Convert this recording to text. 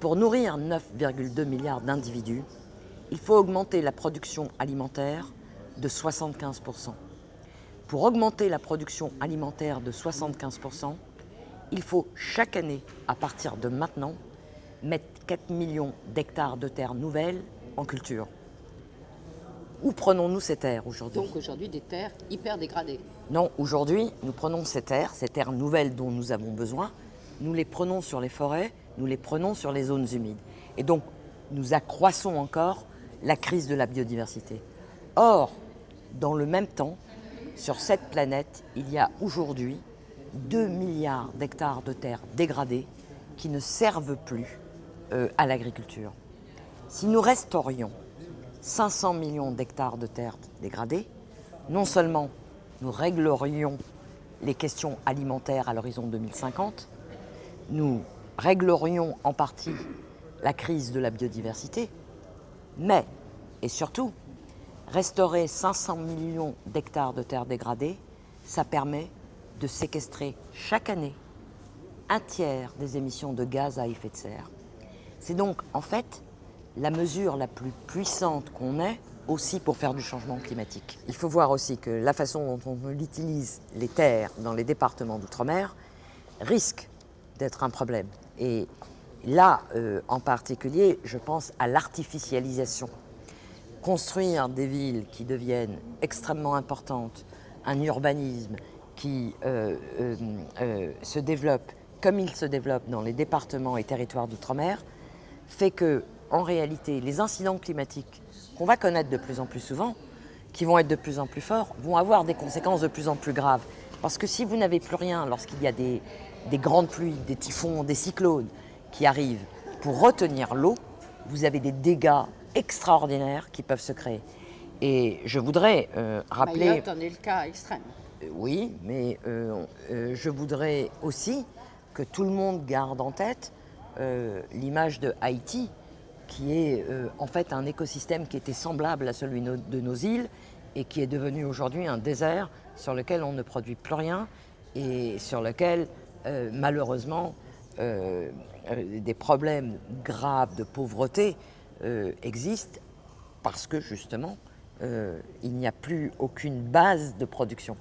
Pour nourrir 9,2 milliards d'individus, il faut augmenter la production alimentaire de 75%. Pour augmenter la production alimentaire de 75%, il faut chaque année, à partir de maintenant, mettre 4 millions d'hectares de terres nouvelles en culture. Où prenons-nous ces terres aujourd'hui? Donc aujourd'hui des terres hyper dégradées. Non, aujourd'hui, nous prenons ces terres nouvelles dont nous avons besoin, nous les prenons sur les forêts, nous les prenons sur les zones humides. Et donc, nous accroissons encore la crise de la biodiversité. Or, dans le même temps, sur cette planète, il y a aujourd'hui 2 milliards d'hectares de terres dégradées qui ne servent plus à l'agriculture. Si nous restaurions 500 millions d'hectares de terres dégradées, non seulement nous réglerions les questions alimentaires à l'horizon 2050, nous réglerions en partie la crise de la biodiversité, mais, et surtout, restaurer 500 millions d'hectares de terres dégradées, ça permet de séquestrer chaque année un tiers des émissions de gaz à effet de serre. C'est donc en fait la mesure la plus puissante qu'on ait aussi pour faire du changement climatique. Il faut voir aussi que la façon dont on utilise les terres dans les départements d'outre-mer risque d'être un problème. Et là, en particulier, je pense à l'artificialisation. Construire des villes qui deviennent extrêmement importantes, un urbanisme qui se développe comme il se développe dans les départements et territoires d'outre-mer, fait que, en réalité, les incidents climatiques qu'on va connaître de plus en plus souvent, qui vont être de plus en plus forts, vont avoir des conséquences de plus en plus graves. Parce que si vous n'avez plus rien lorsqu'il y a des grandes pluies, des typhons, des cyclones qui arrivent pour retenir l'eau, vous avez des dégâts extraordinaires qui peuvent se créer. Et je voudrais rappeler... Mayotte en est le cas extrême. Oui, mais je voudrais aussi que tout le monde garde en tête l'image de Haïti, qui est en fait un écosystème qui était semblable à celui de nos îles et qui est devenu aujourd'hui un désert sur lequel on ne produit plus rien et sur lequel, malheureusement, des problèmes graves de pauvreté existent parce que, justement, il n'y a plus aucune base de production.